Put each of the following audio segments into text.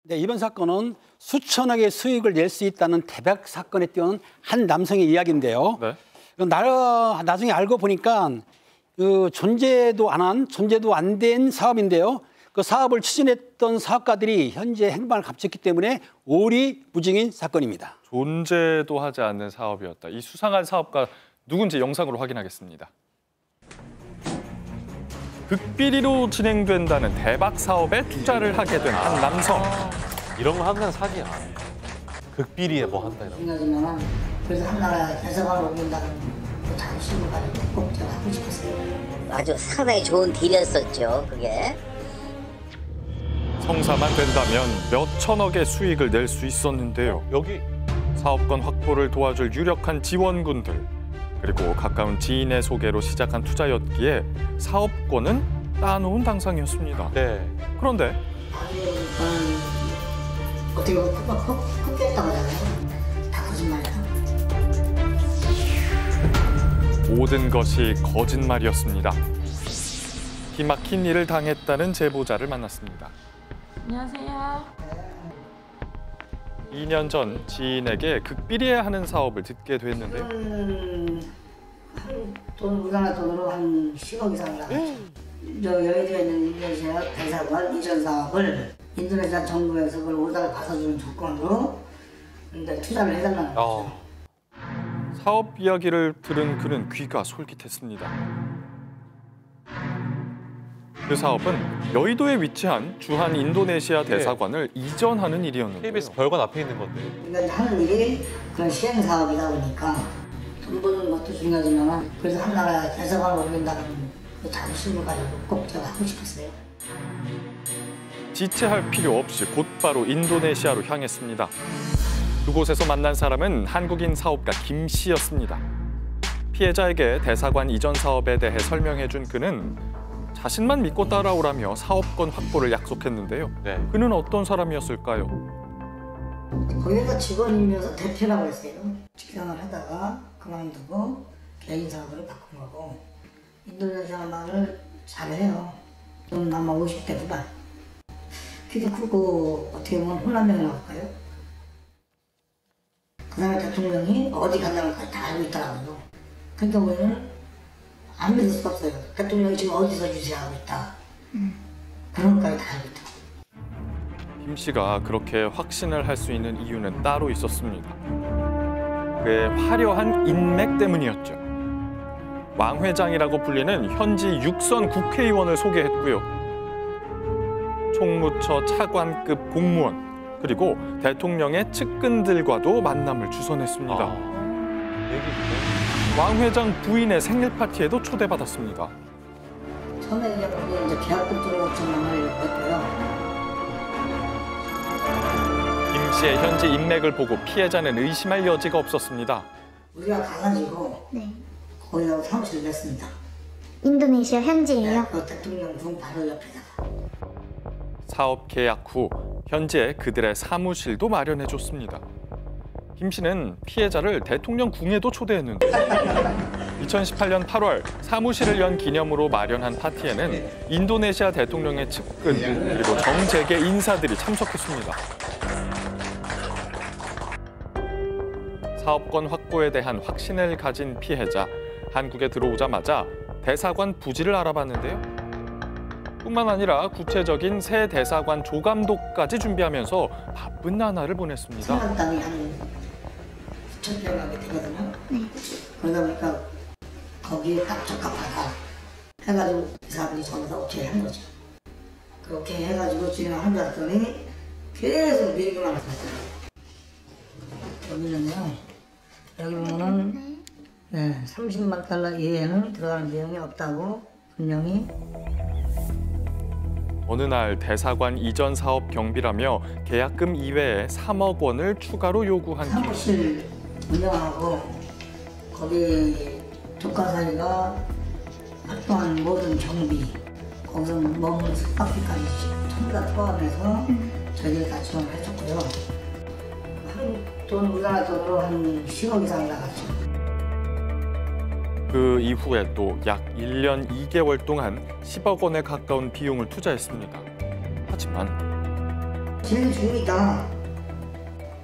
네, 이번 사건은 수천억의 수익을 낼 수 있다는 대박 사건에 뛰어든 한 남성의 이야기인데요. 네. 나중에 알고 보니까 존재도 안 된 사업인데요. 그 사업을 추진했던 사업가들이 현재 행방을 감췄기 때문에 오리무중인 사건입니다. 존재도 하지 않는 사업이었다. 이 수상한 사업가 누군지 영상으로 확인하겠습니다. 극비리로 진행된다는 대박 사업에 투자를 하게 된 한 남성. 이런 거 항상 사기야. 극비리에 뭐 한다 이런 거. 중요하지만 그래서 한나라 대사관을 옮긴다는 그 자부심을 가지고 꼭 제가 하고 싶었어요. 아주 상당히 좋은 딜이었었죠, 그게. 성사만 된다면 몇 천억의 수익을 낼 수 있었는데요. 여기 사업권 확보를 도와줄 유력한 지원군들, 그리고 가까운 지인의 소개로 시작한 투자였기에 사업권은 따놓은 당상이었습니다. 네. 그런데 어떻게 보면 흑했다고 하잖아요. 다 거짓말이다. 모든 것이 거짓말이었습니다. 기막힌 일을 당했다는 제보자를 만났습니다. 안녕하세요. 2년 전 지인에게 극비리에 하는 사업을 듣게 됐는데요. 돈 우리나라 돈으로 한 10억 이상 나갔죠. 저 여의도에 있는 인도네시아 대사관 이전 사업을 인도네시아 정부에서 그걸 오다가 받아주는 조건으로 근데 투자를 해달라는 거죠. 사업 이야기를 들은 그는 귀가 솔깃했습니다. 그 사업은 여의도에 위치한 주한 인도네시아 대사관을 이전하는 일이었는데요. KBS 별관 앞에 있는 건데. 그러니까 하는 일이 그런 시행 사업이다 보니까 돈 버는 것도 중요하지만 그래서 한나라 대사관을 옮긴다는 그 자부심을 가지고 꼭 제가 하고 싶었어요. 지체할 필요 없이 곧바로 인도네시아로 향했습니다. 그곳에서 만난 사람은 한국인 사업가 김 씨였습니다. 피해자에게 대사관 이전 사업에 대해 설명해준 그는 자신만 믿고 따라오라며 사업권 확보를 약속했는데요. 네. 그는 어떤 사람이었을까요? 거기가 직원이면서 대표라고 했어요. 직장을 하다가 그만두고 개인 사업으로 바꾼 거고 인도네시아 말을 잘해요. 좀 아마 50대 후반. 키도 크고 어떻게 보면 혼란명이 나올까요? 그 다음에 대통령이 어디 간다는 걸 다 알고 있더라고요. 그러니까 우리는 안 믿을 수가 없어요. 대통령이 지금 어디서 유세하고 있다. 그런 것까지 다 알고 있다. 김 씨가 그렇게 확신을 할 수 있는 이유는 따로 있었습니다. 그의 화려한 인맥 때문이었죠. 왕 회장이라고 불리는 현지 육선 국회의원을 소개했고요. 총무처 차관급 공무원, 그리고 대통령의 측근들과도 만남을 주선했습니다. 왕 회장 부인의 생일 파티에도 초대받았습니다. 처음에 이제 거기 이제 계약금으로 좀 만나려고 했고요. 김 씨의 현지 인맥을 보고 피해자는 의심할 여지가 없었습니다. 우리가 가가지고 거기다가 사무실을 냈습니다. 인도네시아 현지예요? 그 대통령 궁 바로 옆에다가. 사업 계약 후 현지에 그들의 사무실도 마련해줬습니다. 김 씨는 피해자를 대통령 궁에도 초대했는데 2018년 8월 사무실을 연 기념으로 마련한 파티에는 인도네시아 대통령의 측근 그리고 정재계 인사들이 참석했습니다. 사업권 확보에 대한 확신을 가진 피해자, 한국에 들어오자마자 대사관 부지를 알아봤는데요. 뿐만 아니라 구체적인 새 대사관 조감독까지 준비하면서 바쁜 나날을 보냈습니다. 생각당이 한 9,000명 가게 되거든요. 그러다 보니까 거기에 딱 적합하다 해가지고 이사들이 전부 다 오케이 한 거죠. 그 오케이 해가지고 진행을 했더니 계속 밀기만 했어요. 여기는요. 여기 보면은 30만 달러 이외에는 들어가는 내용이 없다고 분명히. 어느 날 대사관 이전 사업 경비라며 계약금 이외에 3억 원을 추가로 요구한 김 씨. 사무실 운영하고 거기 조카사리가 활동하는 모든 경비 거기서 머무는 숙박비까지 전부 다 포함해서 저희들이 다 지원을 해줬고요. 돈 우리나라 돈으로 한 10억 이상 나갔죠. 그 이후에 또 약 1년 2개월 동안 10억 원에 가까운 비용을 투자했습니다. 하지만 진행 중이다.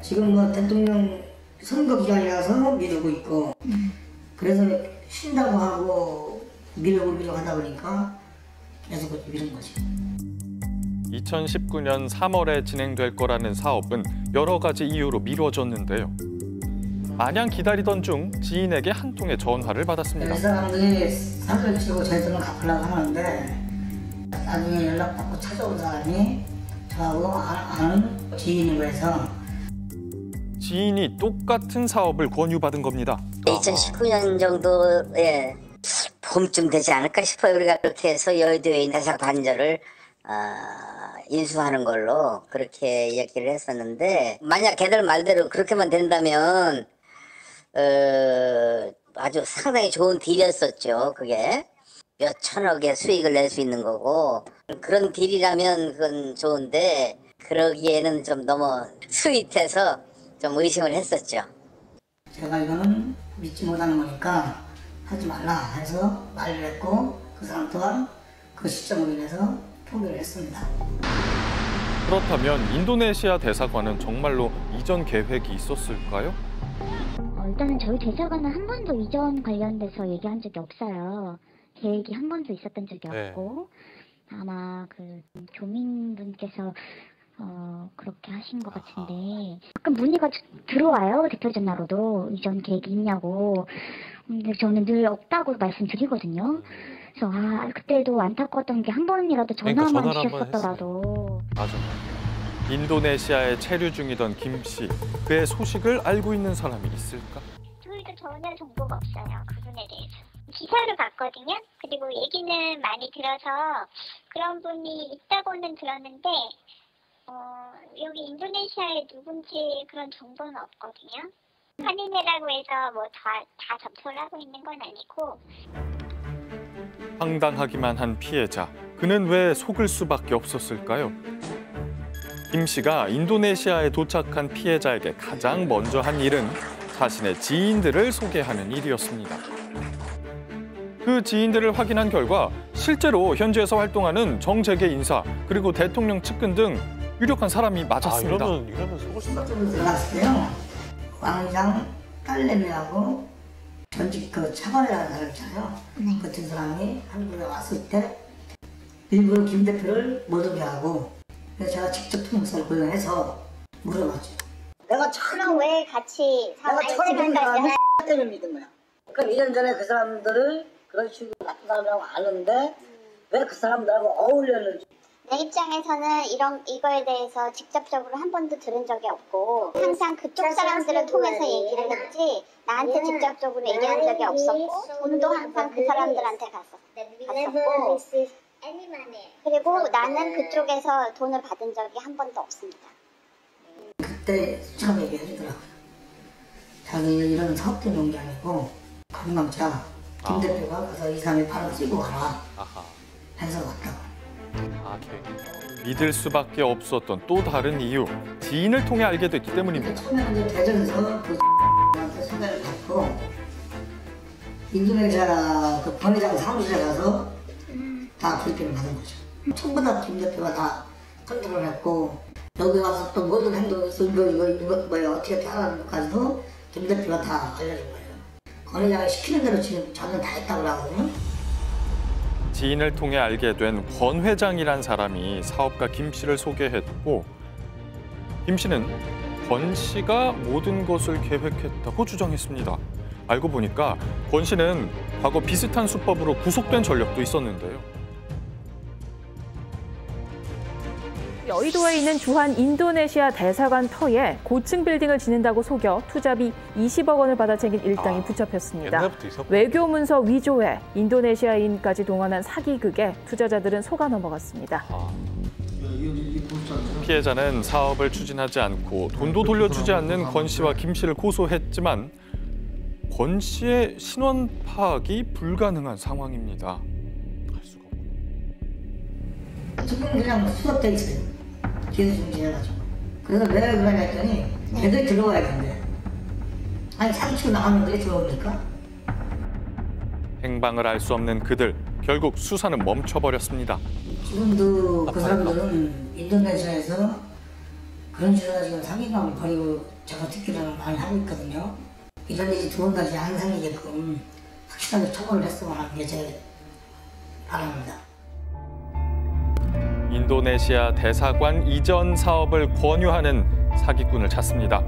지금 뭐 대통령 선거 기간이라서 미루고 있고 그래서 쉰다고 하고 미루고 하다 보니까 계속 미룬 거죠. 2019년 3월에 진행될 거라는 사업은 여러 가지 이유로 미뤄졌는데요. 마냥 기다리던 중 지인에게 한 통의 전화를 받았습니다. 이 사람들이 사기를 치고 저희 돈을 갚으려고 하는데 나중에 연락받고 찾아온 사람이 저하고 아는 지인이고 해서 지인이 똑같은 사업을 권유받은 겁니다. 2019년 정도에 봄쯤 되지 않을까 싶어요. 우리가 그렇게 해서 여의도에 있는 대사 관절을 인수하는 걸로 그렇게 얘기를 했었는데 만약 걔들 말대로 그렇게만 된다면 아주 상당히 좋은 딜이었었죠. 그게 몇 천억의 수익을 낼 수 있는 거고 그런 딜이라면 그건 좋은데 그러기에는 좀 너무 스윗해서 좀 의심을 했었죠. 제가 이거는 믿지 못하는 거니까 하지 말라 해서 말을 했고 그 사람 또한 그 시점으로 인해서 포기를 했습니다. 그렇다면 인도네시아 대사관은 정말로 이전 계획이 있었을까요? 일단은 저희 대사관은 한 번도 이전 관련돼서 얘기한 적이 없어요. 계획이 한 번도 있었던 적이 없고 아마 그 교민분께서 그렇게 하신 것 같은데 가끔 문의가 들어와요. 대표 전화로도 이전 계획이 있냐고. 근데 저는 늘 없다고 말씀드리거든요. 그래서 그때도 안타까웠던 게 한 번이라도 전화만 주셨었더라도. 맞아. 인도네시아에 체류 중이던 김 씨, 그의 소식을 알고 있는 사람이 있을까? 저희도 전혀 정보가 없어요. 그분에 대해서. 기사를 봤거든요. 그리고 얘기는 많이 들어서 그런 분이 있다고는 들었는데 여기 인도네시아에 누군지 그런 정보는 없거든요. 한인회라고 해서 뭐 다 접촉을 하고 있는 건 아니고. 황당하기만 한 피해자, 그는 왜 속을 수밖에 없었을까요? 김 씨가 인도네시아에 도착한 피해자에게 가장 먼저 한 일은 자신의 지인들을 소개하는 일이었습니다. 그 지인들을 확인한 결과 실제로 현지에서 활동하는 정재계 인사 그리고 대통령 측근 등 유력한 사람이 맞았습니다. 이러면 속을 수밖에 없어요. 들어갔을 때요. 왕이랑 딸내미하고 전직 그 차관이라는 사람 있잖아요. 같은 사람이 한국에 왔을 때 일부러 김 대표를 못 오게 하고 그래서 제가 직접 통역사를 고용해서 물어봤죠. 내가 그럼 왜 같이 지금까지 때문에 믿은 거야. 그러니까 2년 전에 그 사람들을 그런 식으로 나쁜 사람이라고 아는데 왜 그 사람들하고 어울렸는지. 내 입장에서는 이거에 대해서 직접적으로 한 번도 들은 적이 없고 항상 그쪽 사람들을 통해서 얘기를 했지 나한테 직접적으로 얘기한 적이 없었고 돈도 항상 그 사람들한테 갔었고 그리고 나는 그쪽에서 돈을 받은 적이 한 번도 없습니다. 그때 처음 얘기해 주더라고요. 자기 이런 사업 때문에 온 게 아니고 건강차 김 대표가 가서 2, 3일 바로 찍고 가라 해서 왔다고. 믿을 수밖에 없었던 또 다른 이유, 지인을 통해 알게 됐기 때문입니다. 처음에 이제 대전에서 그 한테 소개를 받고 인도네시아 그 번외장 사무실에 가서 다 브리핑을 받은 거죠. 전부 다 김 대표가 다 컨트롤 했고 여기 와서 또 모든 행동에서 이거 뭐야 어떻게 하라는 것까지도 김 대표가 다 알려준 거예요. 번외장이 시키는 대로 지금 저는 다 했다고 하거든요. 지인을 통해 알게 된 권 회장이란 사람이 사업가 김 씨를 소개했고 김 씨는 권 씨가 모든 것을 계획했다고 주장했습니다. 알고 보니까 권 씨는 과거 비슷한 수법으로 구속된 전력도 있었는데요. 여의도에 있는 주한 인도네시아 대사관 터에 고층 빌딩을 짓는다고 속여 투자비 20억 원을 받아 챙긴 일당이 붙잡혔습니다. 외교 문서 위조에 인도네시아인까지 동원한 사기극에 투자자들은 속아 넘어갔습니다. 피해자는 사업을 추진하지 않고 돈도 돌려주지 않는 권 씨와 김 씨를 고소했지만 권 씨의 신원 파악이 불가능한 상황입니다. 할 수가 없구나. 지금 그냥 수업돼 있어요. 기술 중지해가지고. 그래서 왜 그러냐 했더니 애들 들어와야 된대. 아니 상추 나가는데 들어옵니까? 행방을 알 수 없는 그들, 결국 수사는 멈춰버렸습니다. 지금도 그 사람들은 인도네시아에서 그런 식으로 지금 사기감을 버리고 제가 듣기로는 많이 하고 있거든요. 이런 일이 두 번 다시 안 생기게끔 확실하게 처벌을 했으면 하는 게 제 바람입니다. 인도네시아 대사관 이전 사업을 권유하는 사기꾼을 찾습니다.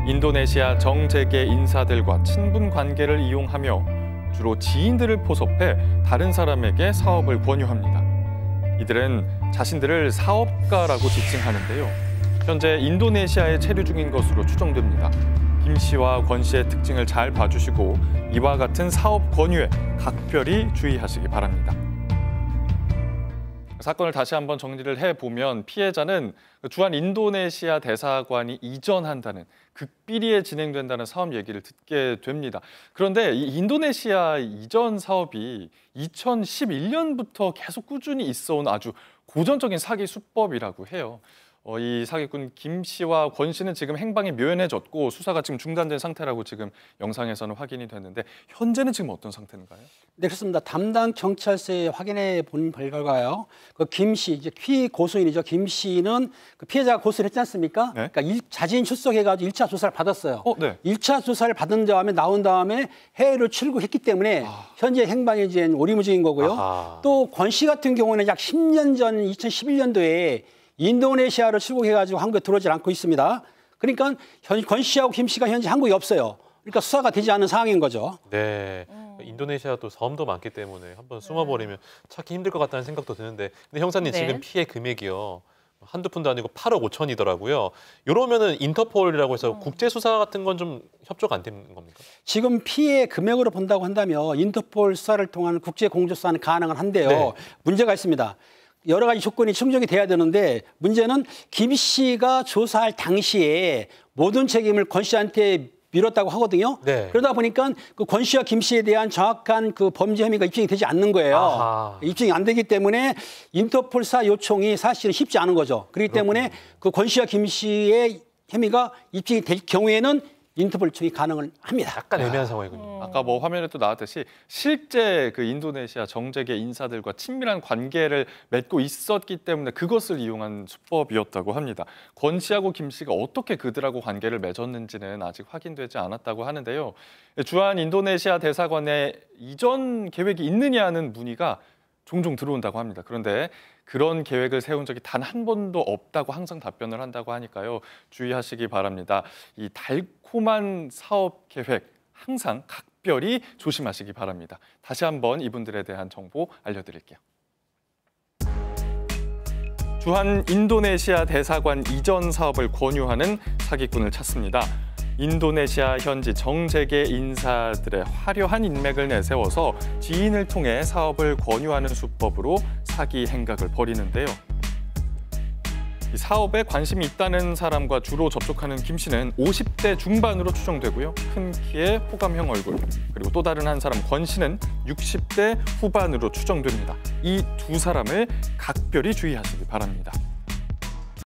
인도네시아 정재계 인사들과 친분 관계를 이용하며 주로 지인들을 포섭해 다른 사람에게 사업을 권유합니다. 이들은 자신들을 사업가라고 지칭하는데요. 현재 인도네시아에 체류 중인 것으로 추정됩니다. 김 씨와 권 씨의 특징을 잘 봐주시고 이와 같은 사업 권유에 각별히 주의하시기 바랍니다. 사건을 다시 한번 정리를 해보면 피해자는 주한 인도네시아 대사관이 이전한다는 극비리에 진행된다는 사업 얘기를 듣게 됩니다. 그런데 이 인도네시아 이전 사업이 2011년부터 계속 꾸준히 있어온 아주 고전적인 사기 수법이라고 해요. 이 사기꾼 김 씨와 권 씨는 지금 행방이 묘연해졌고 수사가 지금 중단된 상태라고 지금 영상에서는 확인이 됐는데 현재는 지금 어떤 상태인가요? 네, 그렇습니다. 담당 경찰서에 확인해 본 결과가요. 그 김 씨, 이제 피고소인이죠. 김 씨는 그 피해자가 고소를 했지 않습니까? 네? 그러니까 자진 출석해가지고 1차 조사를 받았어요. 네. 1차 조사를 받은 다음에 나온 다음에 해외로 출국했기 때문에 현재 행방이 이제 오리무중인 거고요. 또 권 씨 같은 경우는 약 10년 전 2011년도에 인도네시아로 출국해가지고 한국에 들어오지 않고 있습니다. 그러니까 권 씨하고 김 씨가 현재 한국에 없어요. 그러니까 수사가 되지 않은 상황인 거죠. 네, 인도네시아도 섬도 많기 때문에 한번 숨어버리면 찾기 힘들 것 같다는 생각도 드는데 근데 형사님 지금 피해 금액이요. 한두 푼도 아니고 8억 5천이더라고요. 이러면은 인터폴이라고 해서 국제 수사 같은 건 좀 협조가 안 되는 겁니까? 지금 피해 금액으로 본다고 한다면 인터폴 수사를 통한 국제 공조 수사는 가능은 한데요. 문제가 있습니다. 여러 가지 조건이 충족이 돼야 되는데 문제는 김 씨가 조사할 당시에 모든 책임을 권 씨한테 미뤘다고 하거든요. 그러다 보니까 그 권 씨와 김 씨에 대한 정확한 그 범죄 혐의가 입증이 되지 않는 거예요. 입증이 안 되기 때문에 인터폴 수사 요청이 사실은 쉽지 않은 거죠. 그렇기 때문에 그 권 씨와 김 씨의 혐의가 입증이 될 경우에는 인터폴 요청이 가능을 합니다. 약간 애매한 상황이군요. 아까 뭐 화면에 또 나왔듯이 실제 그 인도네시아 정재계 인사들과 친밀한 관계를 맺고 있었기 때문에 그것을 이용한 수법이었다고 합니다. 권 씨하고 김 씨가 어떻게 그들하고 관계를 맺었는지는 아직 확인되지 않았다고 하는데요. 주한 인도네시아 대사관에 이전 계획이 있느냐는 문의가 종종 들어온다고 합니다. 그런데 그런 계획을 세운 적이 단 한 번도 없다고 항상 답변을 한다고 하니까요. 주의하시기 바랍니다. 이 달콤한 사업 계획 항상 각별히 조심하시기 바랍니다. 다시 한번 이분들에 대한 정보 알려드릴게요. 주한 인도네시아 대사관 이전 사업을 권유하는 사기꾼을 찾습니다. 인도네시아 현지 정재계 인사들의 화려한 인맥을 내세워서 지인을 통해 사업을 권유하는 수법으로 사기 행각을 벌이는데요. 이 사업에 관심이 있다는 사람과 주로 접촉하는 김 씨는 50대 중반으로 추정되고요. 큰 키에 호감형 얼굴, 그리고 또 다른 한 사람 권 씨는 60대 후반으로 추정됩니다. 이 두 사람을 각별히 주의하시기 바랍니다.